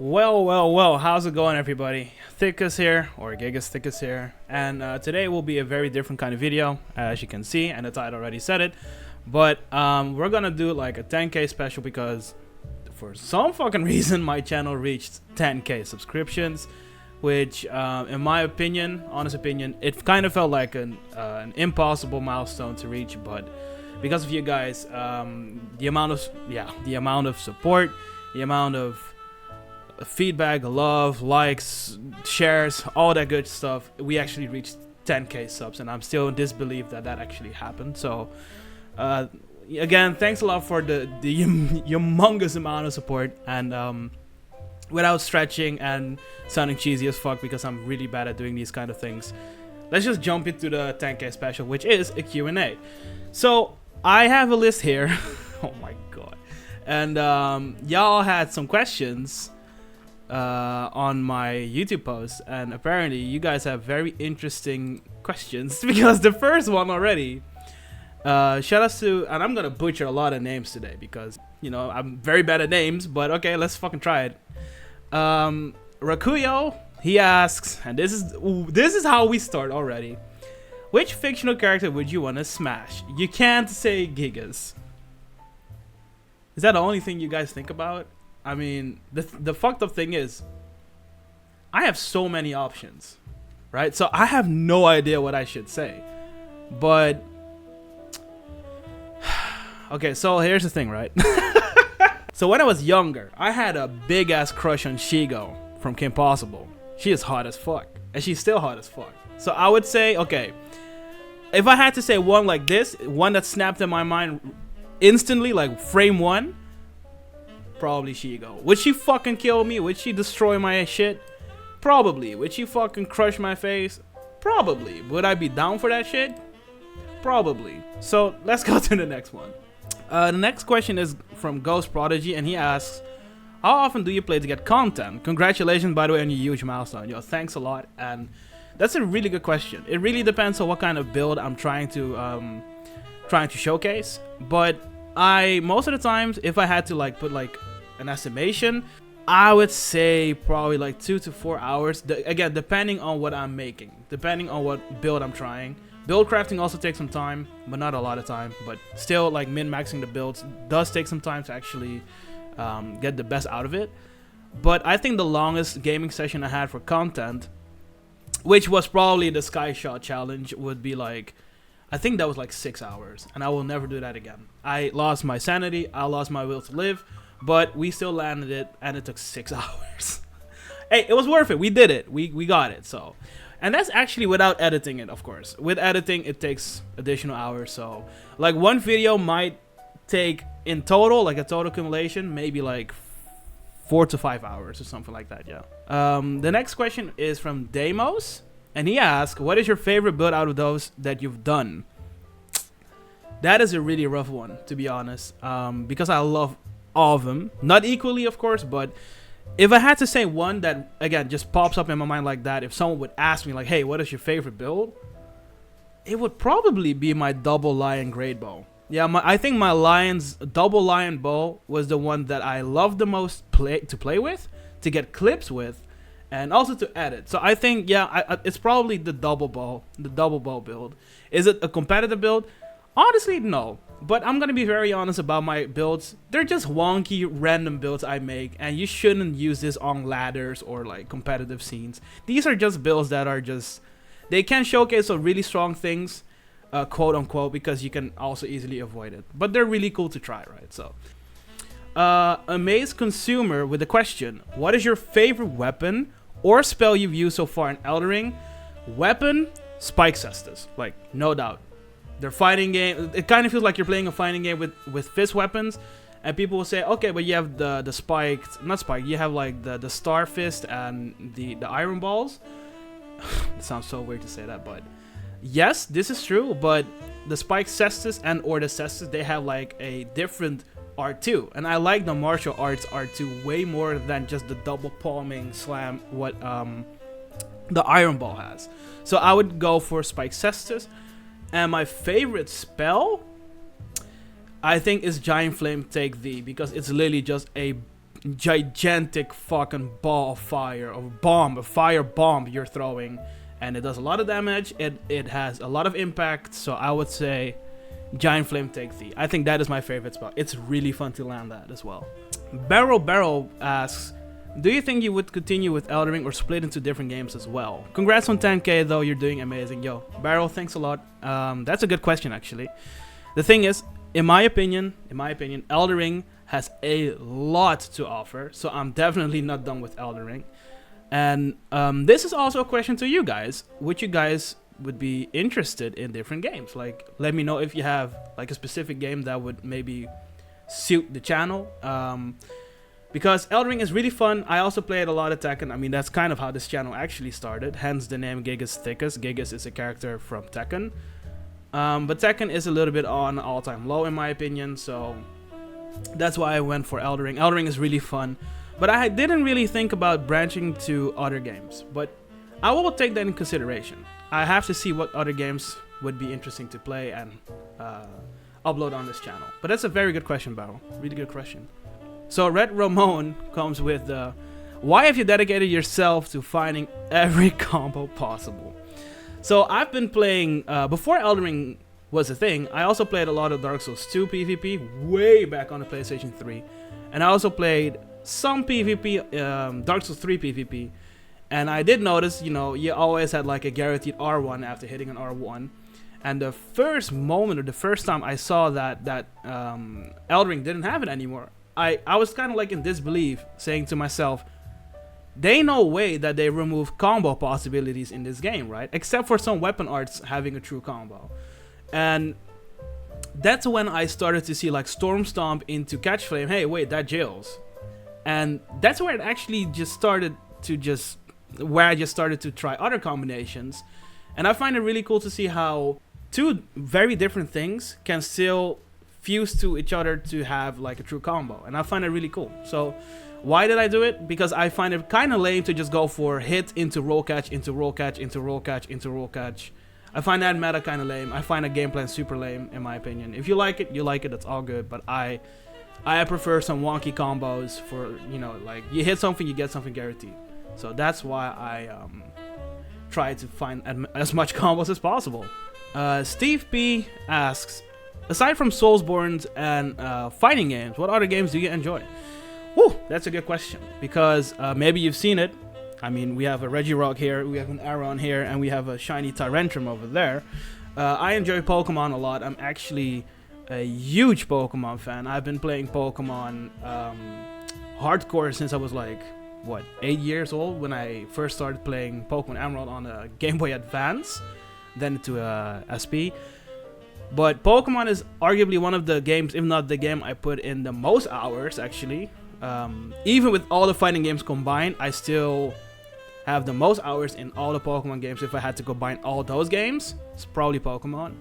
Well, how's it going, everybody? Thickus here, or Gigas Thickus here, and today will be a very different kind of video, as you can see, and the title already said it. But we're gonna do like a 10k special because for some fucking reason my channel reached 10k subscriptions, which in my opinion, honest opinion, it kind of felt like an impossible milestone to reach, but because of you guys, the amount of support, the amount of feedback, love, likes, shares, all that good stuff, we actually reached 10k subs, and I'm still in disbelief that that actually happened. So again, thanks a lot for the humongous amount of support, and without stretching and sounding cheesy as fuck, because I'm really bad at doing these kind of things, let's just jump into the 10k special, which is a Q&A. So I have a list here. Oh my god. And y'all had some questions on my YouTube post, and apparently you guys have very interesting questions because the first one already, shout out to, and I'm gonna butcher a lot of names today because, you know, I'm very bad at names, but okay, let's fucking try it. Rakuyo, he asks, and this is how we start already: which fictional character would you want to smash? You can't say Gigas. Is that the only thing you guys think about? I mean, the fucked up thing is, I have so many options, right? So I have no idea what I should say. But okay, so here's the thing, right? So when I was younger, I had a big ass crush on Shigo from Kim Possible. She is hot as fuck, and she's still hot as fuck. So I would say, okay, if I had to say one like this, one that snapped in my mind instantly, like frame one, probably Shigo. Would she fucking kill me? Would she destroy my shit? Probably. Would she fucking crush my face? Probably. Would I be down for that shit? Probably. So let's go to the next one. The next question is from Ghost Prodigy, and he asks, how often do you play to get content? Congratulations, by the way, on your huge milestone. Yo, thanks a lot. And that's a really good question. It really depends on what kind of build I'm trying to showcase. But most of the times, if I had to like put like an estimation, I would say probably like 2 to 4 hours. Again, depending on what I'm making, depending on what build I'm trying. Build crafting also takes some time, but not a lot of time. But still, like min-maxing the builds does take some time to actually get the best out of it. But I think the longest gaming session I had for content, which was probably the Sky Shot challenge, would be like, I think that was like 6 hours, and I will never do that again. I lost my sanity, I lost my will to live, but we still landed it, and it took 6 hours. Hey, it was worth it. We did it. We got it. So, and that's actually without editing it, of course. With editing, it takes additional hours. So, like one video might take in total, like a total accumulation, maybe like 4 to 5 hours or something like that. Yeah. The next question is from Deimos. And he asks, what is your favorite build out of those that you've done? That is a really rough one, to be honest, because I love all of them. Not equally, of course, but if I had to say one that, again, just pops up in my mind like that, if someone would ask me, like, hey, what is your favorite build? It would probably be my double lion great bow. Yeah, I think my lion's double lion bow was the one that I loved the most to play with, to get clips with, and also to edit. So I think, yeah, it's probably the double bow build. Is it a competitive build? Honestly, no. But I'm gonna be very honest about my builds. They're just wonky, random builds I make, and you shouldn't use this on ladders or like competitive scenes. These are just builds that are just, they can showcase some really strong things, quote unquote, because you can also easily avoid it. But they're really cool to try, right? So, Amazed Consumer with the question: what is your favorite weapon or spell you've used so far in Elden Ring? Weapon, Spike Cestus, like no doubt. They're fighting game. It kind of feels like you're playing a fighting game with fist weapons, and people will say, okay, but you have the spiked, not spiked. You have like the star fist and the iron balls. It sounds so weird to say that, but yes, this is true. But the Spike Cestus and or the Cestus, they have like a different art too, and I like the martial arts art too way more than just the double palming slam what the iron ball has. So I would go for Spike Cestus. And my favorite spell, I think, is Giant Flame Take Thee, because it's literally just a gigantic fucking ball of fire or bomb, a fire bomb you're throwing, and it does a lot of damage. It has a lot of impact. So I would say Giant Flame Take Thee. I think that is my favorite spell. It's really fun to land that as well. Barrel asks, do you think you would continue with Elden Ring or split into different games as well? Congrats on 10k though, you're doing amazing. Yo, Barrel, thanks a lot. That's a good question actually. The thing is, in my opinion, Elden Ring has a lot to offer, so I'm definitely not done with Elden Ring. And this is also a question to you guys. Would you guys would be interested in different games? Like, let me know if you have like a specific game that would maybe suit the channel. Because Elden Ring is really fun. I also played a lot of Tekken. I mean, that's kind of how this channel actually started. Hence the name Gigas Thickest. Gigas is a character from Tekken. But Tekken is a little bit on all-time low in my opinion. So that's why I went for Elden Ring. Elden Ring is really fun. But I didn't really think about branching to other games. But I will take that in consideration. I have to see what other games would be interesting to play and upload on this channel. But that's a very good question, Battle. Really good question. So Red Ramon comes with why have you dedicated yourself to finding every combo possible? So I've been playing, before Elden Ring was a thing, I also played a lot of Dark Souls 2 PvP way back on the PlayStation 3. And I also played some PvP, Dark Souls 3 PvP. And I did notice, you know, you always had like a guaranteed R1 after hitting an R1. And the first moment or the first time I saw that Elden Ring didn't have it anymore, I was kind of like in disbelief, saying to myself, they no way that they remove combo possibilities in this game, right? Except for some weapon arts having a true combo. And that's when I started to see like Storm Stomp into Catch Flame. Hey, wait, that jails. And that's where it actually just started to where I just started to try other combinations. And I find it really cool to see how two very different things can still fuse to each other to have like a true combo, and I find it really cool. So why did I do it? Because I find it kind of lame to just go for hit into roll catch into roll catch into roll catch into roll catch. I find that meta kind of lame. I find the game plan super lame in my opinion. If you like it, you like it, that's all good, but I prefer some wonky combos for, you know, like you hit something, you get something guaranteed. So that's why I try to find as much combos as possible. Steve P asks, aside from Soulsborne and fighting games, what other games do you enjoy? Woo, that's a good question, because maybe you've seen it. I mean, we have a Regirock here, we have an Aron here, and we have a shiny Tyrantrum over there. I enjoy Pokemon a lot. I'm actually a huge Pokemon fan. I've been playing Pokemon hardcore since I was like, what, 8 years old, when I first started playing Pokemon Emerald on a Game Boy Advance, then to SP. But Pokemon is arguably one of the games, if not the game I put in the most hours, actually. Even with all the fighting games combined, I still have the most hours in all the Pokemon games. If I had to combine all those games, it's probably Pokemon.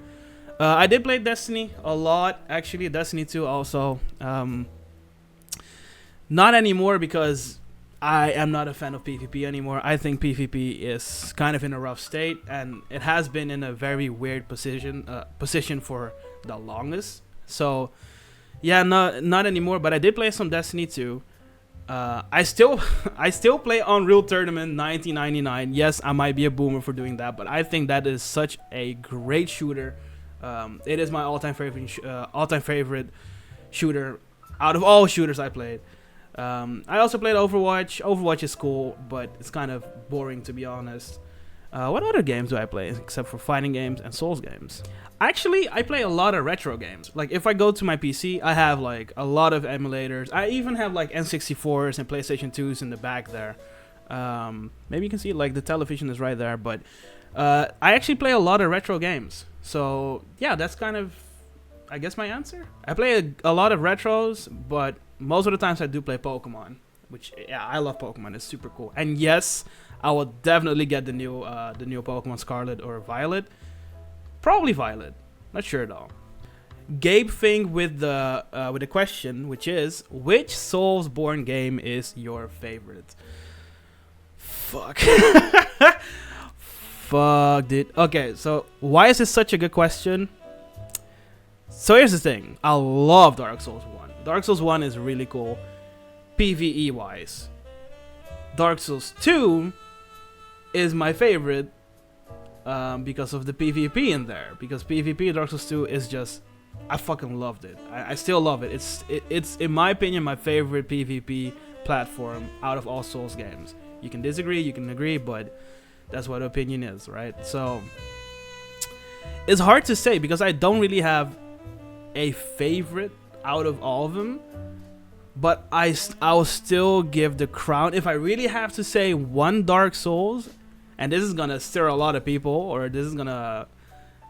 I did play Destiny a lot, actually. Destiny 2 also. Not anymore, because I am not a fan of PvP anymore. I think PvP is kind of in a rough state, and it has been in a very weird position for the longest. So yeah, not anymore. But I did play some Destiny 2. I still play Unreal Tournament 1999. Yes, I might be a boomer for doing that, but I think that is such a great shooter. It is my all-time favorite shooter out of all shooters I played. I also played Overwatch. Overwatch is cool, but it's kind of boring, to be honest. What other games do I play except for fighting games and Souls games? Actually, I play a lot of retro games. Like, if I go to my PC, I have like a lot of emulators. I even have like N64s and PlayStation 2s in the back there. Maybe you can see it, like the television is right there. But I actually play a lot of retro games. So yeah, that's kind of, I guess, my answer. I play a lot of retros, but most of the times I do play Pokemon, which, yeah, I love Pokemon. It's super cool. And yes, I will definitely get the new Pokemon Scarlet or Violet. Probably Violet. Not sure though. Gabe Fink with the question, which is, which Soulsborne game is your favorite? Fuck. Fuck, dude. Okay, so why is this such a good question? So here's the thing. I love Dark Souls 1. Dark Souls 1 is really cool. PvE wise, Dark Souls 2 is my favorite because of the PvP in there. Because PvP in Dark Souls 2 is just, I fucking loved it. I still love it. It's in my opinion my favorite PvP platform out of all Souls games. You can disagree, you can agree, but that's what opinion is, right? So it's hard to say because I don't really have a favorite out of all of them. But I'll still give the crown. If I really have to say one Dark Souls, and this is gonna stir a lot of people, or this is gonna,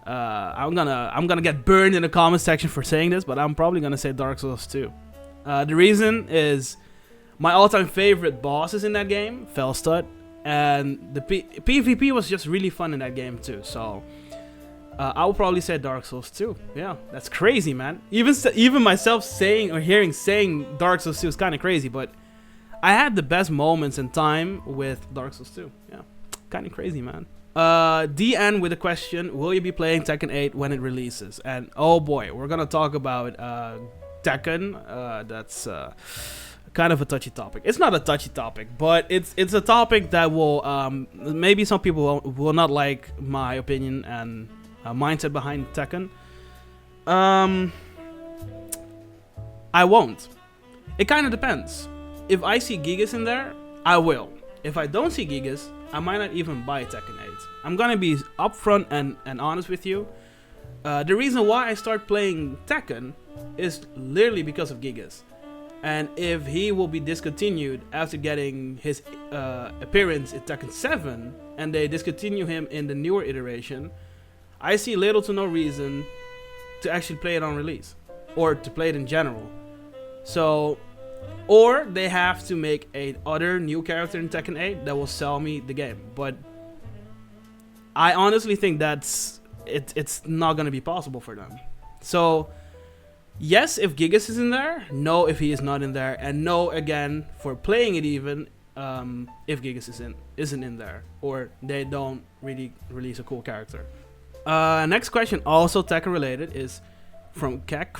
I'm gonna get burned in the comment section for saying this, but I'm probably gonna say Dark Souls 2. The reason is my all-time favorite bosses in that game, Felstud, and the PvP was just really fun in that game too. So I will probably say Dark Souls 2. Yeah, that's crazy, man. Even myself saying Dark Souls 2 is kind of crazy, but I had the best moments in time with Dark Souls 2. Yeah, kind of crazy, man. DN with a question: will you be playing Tekken 8 when it releases? And oh boy, we're gonna talk about Tekken. That's kind of a touchy topic. It's not a touchy topic, but it's a topic that will maybe some people will not like my opinion and mindset behind Tekken. I won't. It kind of depends. If I see Gigas in there, I will. If I don't see Gigas, I might not even buy Tekken 8. I'm gonna be upfront and honest with you. The reason why I start playing Tekken is literally because of Gigas. And if he will be discontinued after getting his appearance in Tekken 7, and they discontinue him in the newer iteration, I see little to no reason to actually play it on release, or to play it in general. So, or they have to make a other new character in Tekken 8 that will sell me the game. But I honestly think it's not gonna be possible for them. So yes, if Gigas is in there. No, if he is not in there. And no, again, for playing it even, if Gigas isn't in there, or they don't really release a cool character. Next question, also Tekken related, is from Kek.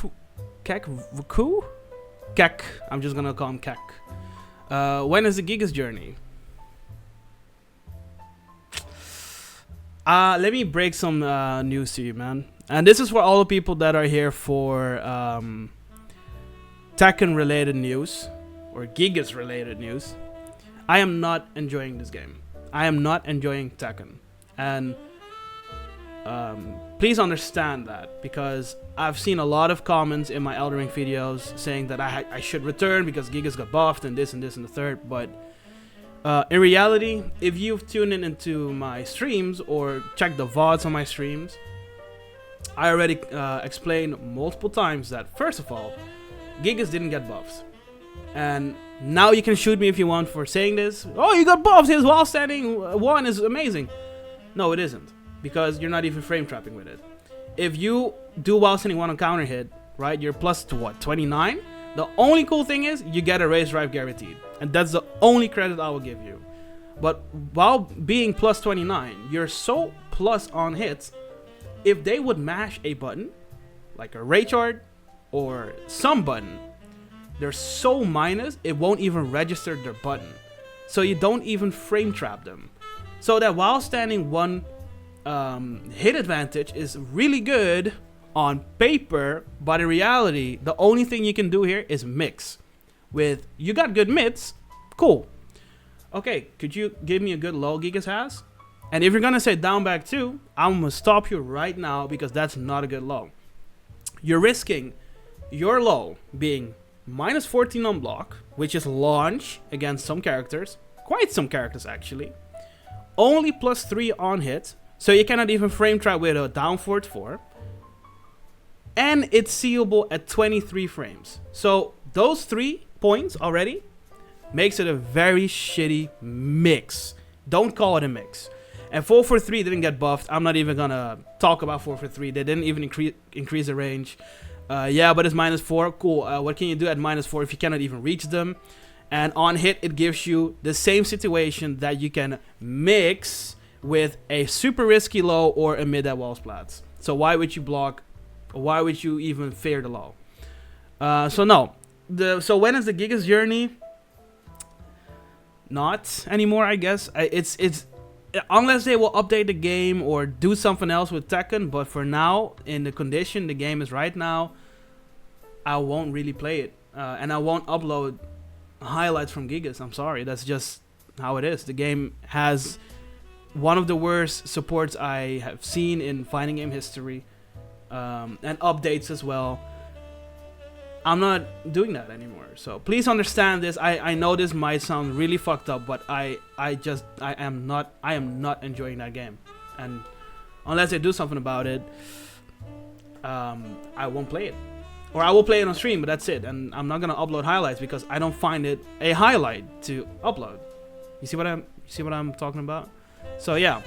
I'm just gonna call him Kek. When is the Gigas journey? Let me break some news to you, man. And this is for all the people that are here for Tekken related news or Gigas related news. I am not enjoying this game. I am not enjoying Tekken. And please understand that, because I've seen a lot of comments in my Elden Ring videos saying that I should return because Gigas got buffed and this and this and the third. But in reality, if you've tuned in into my streams or checked the VODs on my streams, I already explained multiple times that, first of all, Gigas didn't get buffs. And now you can shoot me if you want for saying this. Oh, you got buffs, his while standing 1 is amazing. No, it isn't. Because you're not even frame trapping with it. If you do while standing 1 on counter hit, right, you're plus to what, 29? The only cool thing is you get a raise drive guaranteed. And that's the only credit I will give you. But while being plus 29, you're so plus on hits. If they would mash a button, like a Ray Chart or some button, they're so minus, it won't even register their button. So you don't even frame trap them. So that while standing 1 hit advantage is really good on paper, but in reality, the only thing you can do here is mix. With, you got good mids, cool. Okay, could you give me a good low Gigas has? And if you're gonna say down back 2, I'm gonna stop you right now, because that's not a good low. You're risking your low being minus 14 on block, which is launch against some characters, quite some characters actually. Only plus 3 on hit, so you cannot even frame trap with a down forward 4. And it's seeable at 23 frames. So those 3 points already makes it a very shitty mix. Don't call it a mix. And 443 didn't get buffed. I'm not even gonna talk about 443. They didn't even increase the range. Yeah, but it's minus 4. Cool. What can you do at minus 4 if you cannot even reach them? And on hit, it gives you the same situation that you can mix with a super risky low or a mid at wall splats. So why would you block? Why would you even fear the low? So no. So when is the Gigas journey? not anymore, I guess. It's unless they will update the game or do something else with Tekken. But for now, in the condition the game is right now, I won't really play it, and I won't upload highlights from Gigas. I'm sorry, that's just how it is. The game has one of the worst supports I have seen in fighting game history, and updates as well. I'm not doing that anymore. So please understand this. I know this might sound really fucked up, but I am not enjoying that game. And unless they do something about it, I won't play it. Or I will play it on stream, but that's it. And I'm not gonna upload highlights because I don't find it a highlight to upload. You see what I'm talking about? So yeah,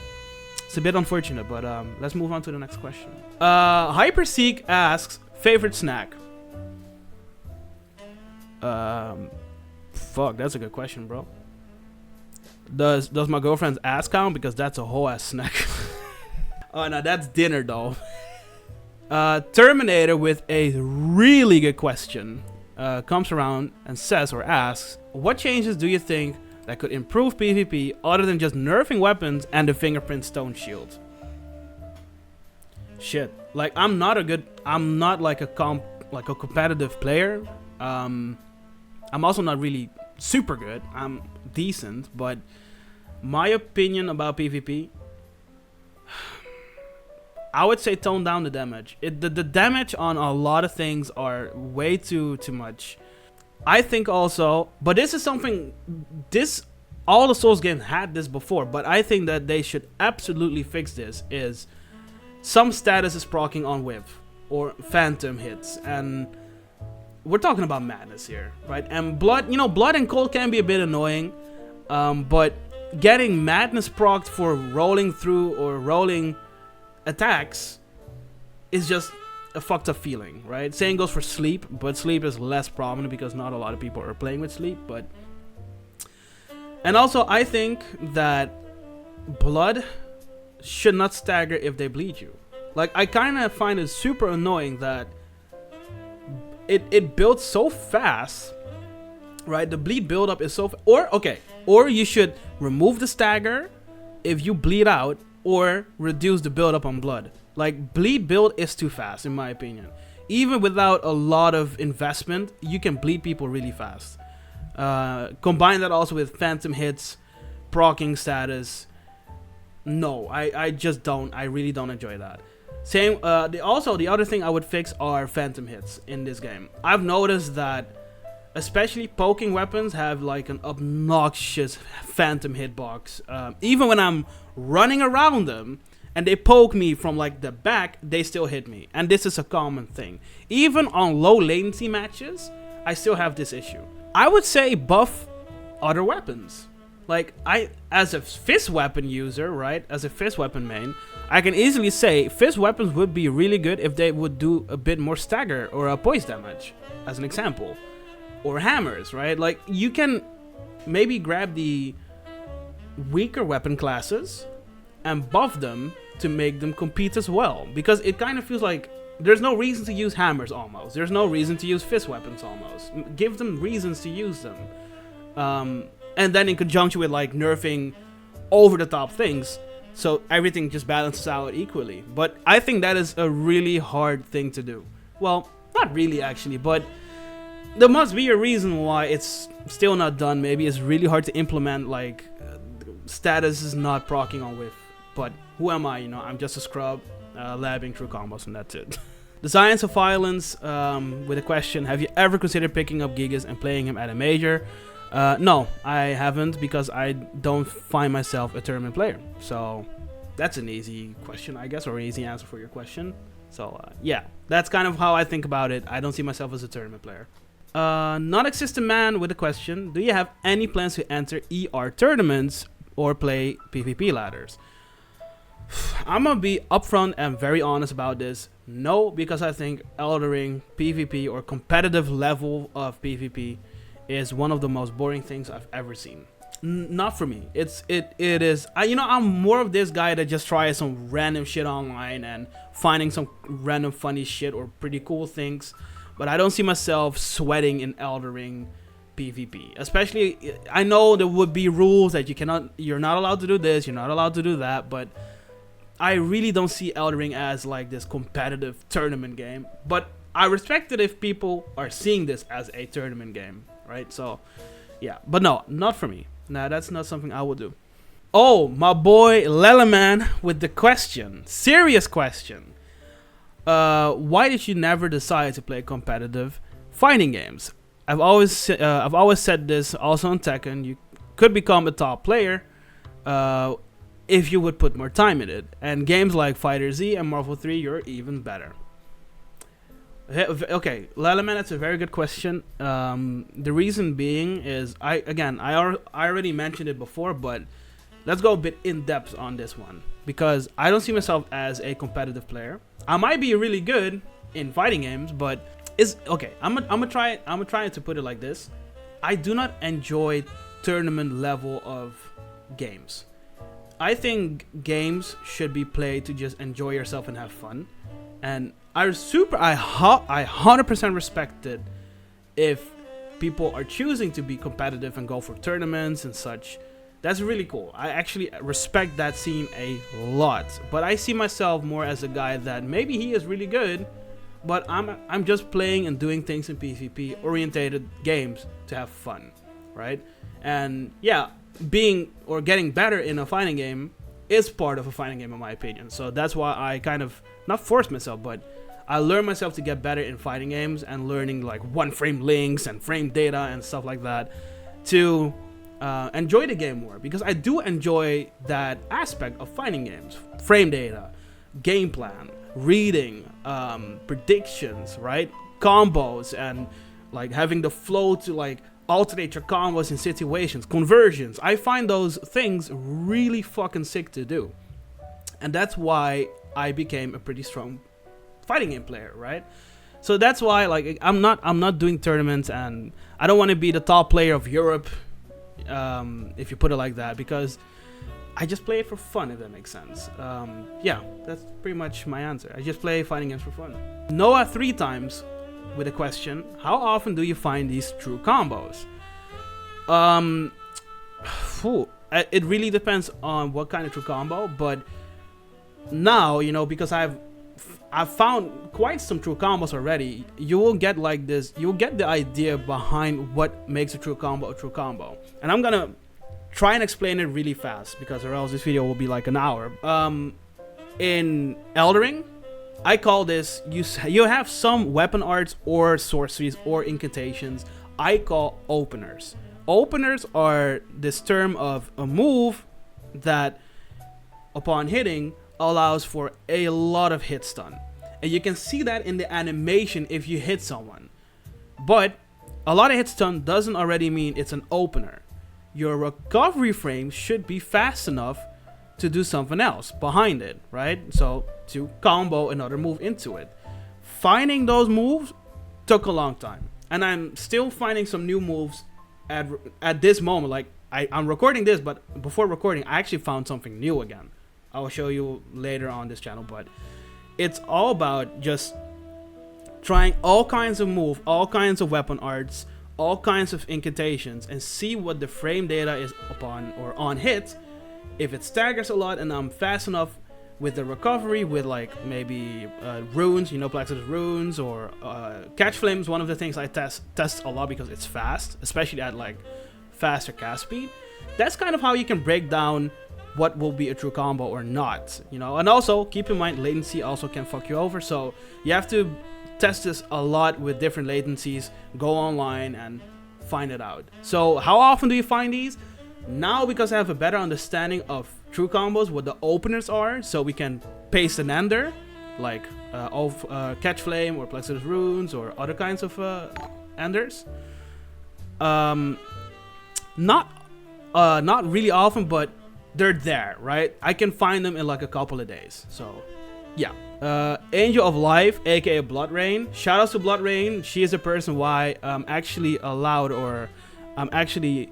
it's a bit unfortunate, but let's move on to the next question. Hyperseek asks, favorite snack? Fuck, that's a good question, bro. Does my girlfriend's ass count? Because that's a whole ass snack. Oh no, that's dinner though. Terminator with a really good question comes around and says or asks, what changes do you think that could improve PvP other than just nerfing weapons and the fingerprint stone shield? Shit, like I'm not like a competitive player. I'm also not really super good. I'm decent, but my opinion about PvP, I would say tone down the damage. The damage on a lot of things are way too much. I think also, but this is something, all the Souls games had this before, but I think that they should absolutely fix this, is some status is proccing on whiff or phantom hits, and we're talking about madness here, right? And blood and cold can be a bit annoying, but getting madness procced for rolling through or rolling attacks is just a fucked up feeling, right? Same goes for sleep, but sleep is less prominent because not a lot of people are playing with sleep. And also I think that blood should not stagger if they bleed you. Like, I kind of find it super annoying that it builds so fast, right? The bleed buildup is so or you should remove the stagger if you bleed out, or reduce the buildup on blood. Like, bleed build is too fast in my opinion. Even without a lot of investment, you can bleed people really fast. Combine that also with phantom hits, proccing status. No, I just don't. I really don't enjoy that. Same. The other thing I would fix are phantom hits in this game. I've noticed that especially poking weapons have like an obnoxious phantom hitbox. Even when I'm running around them and they poke me from like the back, they still hit me. And this is a common thing. Even on low latency matches, I still have this issue. I would say buff other weapons. Like, as a fist weapon user, right? As a fist weapon main, I can easily say fist weapons would be really good if they would do a bit more stagger or a poise damage, as an example. Or hammers, right? Like, you can maybe grab the weaker weapon classes and buff them to make them compete as well. Because it kind of feels like there's no reason to use hammers almost. There's no reason to use fist weapons almost. Give them reasons to use them. And then in conjunction with like nerfing over the top things, so everything just balances out equally. But I think that is a really hard thing to do. Well, not really actually, but there must be a reason why it's still not done. Maybe it's really hard to implement, like status is not proccing on whiff. But who am I? You know, I'm just a scrub labbing through combos, and that's it. The Science of Violence with a question: have you ever considered picking up Gigas and playing him at a major? No, I haven't, because I don't find myself a tournament player. So that's an easy question, I guess, or an easy answer for your question. So yeah, that's kind of how I think about it. I don't see myself as a tournament player. Non-existent man with a question: do you have any plans to enter ER tournaments or play PvP ladders? I'm gonna be upfront and very honest about this. No, because I think Elden Ring PvP or competitive level of PvP is one of the most boring things I've ever seen. Not for me. It is. I'm more of this guy that just tries some random shit online and finding some random funny shit or pretty cool things. But I don't see myself sweating in Elden Ring PvP. Especially, I know there would be rules that you're not allowed to do this, you're not allowed to do that, but I really don't see Elden Ring as like this competitive tournament game. But I respect it if people are seeing this as a tournament game, right? So, yeah. But no, not for me. Nah, that's not something I would do. Oh, my boy Leleman with the question. Serious question. Why did you never decide to play competitive fighting games? I've always said this also on Tekken. You could become a top player if you would put more time in it. And games like Fighter Z and Marvel 3, you're even better. Okay, Leleman, that's a very good question. The reason being is, I already mentioned it before, but let's go a bit in depth on this one, because I don't see myself as a competitive player. I might be really good in fighting games, but I'm gonna try to put it like this. I do not enjoy tournament level of games. I think games should be played to just enjoy yourself and have fun. And I 100% respect it if people are choosing to be competitive and go for tournaments and such. That's really cool. I actually respect that scene a lot. But I see myself more as a guy that maybe he is really good, but I'm just playing and doing things in PvP orientated games to have fun, right? And yeah, getting better in a fighting game is part of a fighting game in my opinion. So that's why I kind of not force myself, but I learn myself to get better in fighting games and learning like one frame links and frame data and stuff like that to enjoy the game more, because I do enjoy that aspect of fighting games. Frame data, game plan, reading, predictions, right? Combos, and like having the flow to like alternate your combos in situations, conversions. I find those things really fucking sick to do. And that's why I became a pretty strong fighting game player, right? So that's why like I'm not doing tournaments, and I don't want to be the top player of Europe, if you put it like that, because I just play it for fun, if that makes sense. Yeah, that's pretty much my answer. I just play fighting games for fun. Noah 3 times with a question: how often do you find these true combos? It really depends on what kind of true combo, but now, you know, because I've found quite some true combos already, you will get like this, you'll get the idea behind what makes a true combo. And I'm gonna try and explain it really fast, because or else this video will be like an hour. In Elden Ring, I call this, you have some weapon arts or sorceries or incantations I call openers. Openers are this term of a move that upon hitting allows for a lot of hit stun. And you can see that in the animation if you hit someone. But a lot of hit stun doesn't already mean it's an opener. Your recovery frame should be fast enough to do something else behind it, right? So to combo another move into it. Finding those moves took a long time, and I'm still finding some new moves at this moment. Like I'm recording this, but before recording I actually found something new again. I will show you later on this channel, but it's all about just trying all kinds of moves, all kinds of weapon arts, all kinds of incantations, and see what the frame data is upon or on hit. If it staggers a lot and I'm fast enough with the recovery, with like maybe runes, you know, Plexus runes, or catch flames, one of the things I test a lot because it's fast, especially at like faster cast speed. That's kind of how you can break down what will be a true combo or not, you know. And also keep in mind, latency also can fuck you over, so you have to test this a lot with different latencies, go online and find it out. So how often do you find these? Now, because I have a better understanding of true combos, what the openers are, so we can paste an ender like catch flame or plexus runes or other kinds of enders. Not really often, but they're there, right? I can find them in like a couple of days. So yeah. Angel of Life, aka Blood Rain. Shout out to Blood Rain. She is a person why I'm actually allowed, or I'm actually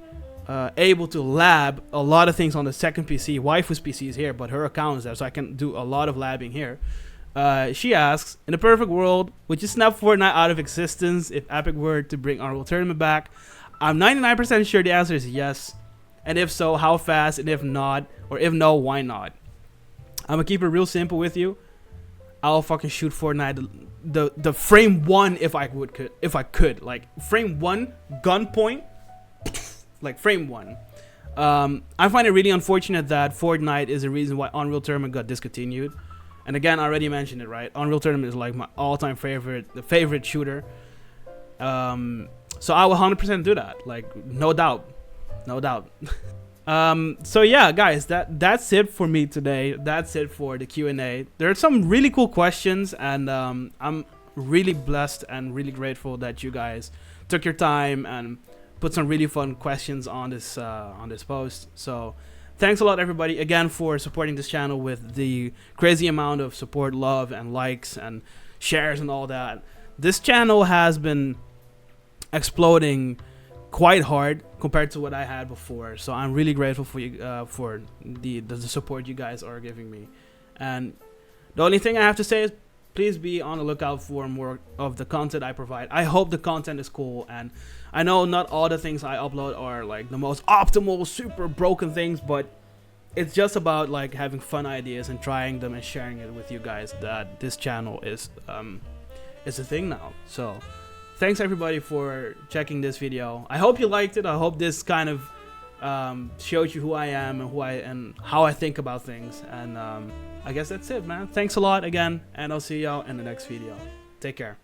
able to lab a lot of things on the second PC. Waifu's PC is here, but her account is there, so I can do a lot of labbing here. She asks, in a perfect world, would you snap Fortnite out of existence if Epic were to bring Unreal Tournament back? I'm 99% sure the answer is yes. And if so, how fast? And if not, or if no, why not? I'm gonna keep it real simple with you. I'll fucking shoot Fortnite the frame 1 if I could. Like frame 1, gunpoint, like frame 1. I find it really unfortunate that Fortnite is the reason why Unreal Tournament got discontinued. And again, I already mentioned it, right? Unreal Tournament is like my all-time favorite shooter. So I will 100% do that, like no doubt. So yeah, guys, that's it for me today. That's it for the Q&A. There are some really cool questions, and I'm really blessed and really grateful that you guys took your time and put some really fun questions on this post. So thanks a lot, everybody, again, for supporting this channel with the crazy amount of support, love, and likes and shares and all that. This channel has been exploding quite hard compared to what I had before, so I'm really grateful for you for the support you guys are giving me. And the only thing I have to say is please be on the lookout for more of the content I provide. I hope the content is cool, and I know not all the things I upload are like the most optimal, super broken things, but it's just about like having fun ideas and trying them and sharing it with you guys, that this channel is a thing now. So thanks everybody for checking this video. I hope you liked it. I hope this kind of showed you who I am and how I think about things. And I guess that's it, man. Thanks a lot again, and I'll see y'all in the next video. Take care.